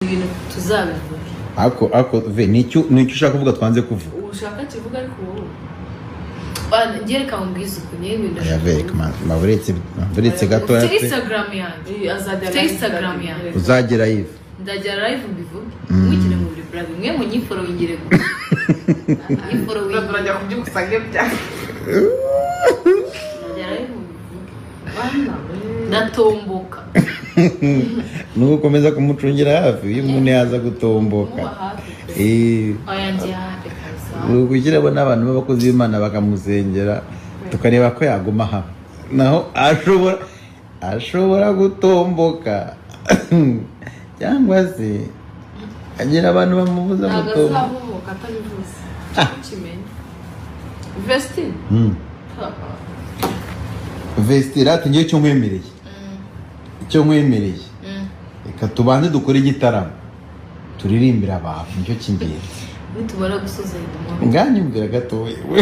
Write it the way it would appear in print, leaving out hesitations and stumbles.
ibintu tuzabivuga ako ve nicyo ushaka kuvuga twanze kuvuga ushaka kivuga ariko bana ngereka umbwiza ukunye ibintu ya ve maburetse gato ya Instagram yanjye azajya Instagram yanjye uzagera live ndajya live mbivuge mwikire mu brother mwe mu nyiforo ingire gusa nyiforo urajya kubyukusanga bya ndajya live bana ndatomboka nukomeza kumucungira hafi iyo umuntu yaza gutomboka ayanjye hafi kaza kugira ngo n'abantu b'abakozi b'Imana bakamusengera tukareba ko yaguma hafi naho ashobora gutomboka cyangwa se agira abantu bamubuza gutomboka agazamuka atabivuze kimenye Vestine Vestine ati ngiye cyo nkwemereye icyo nkwemereye reka tubanze dukore igitaramo turirimbira abantu nicyo cy'ingenzi nitubara gusoza nganyumvira gatoya we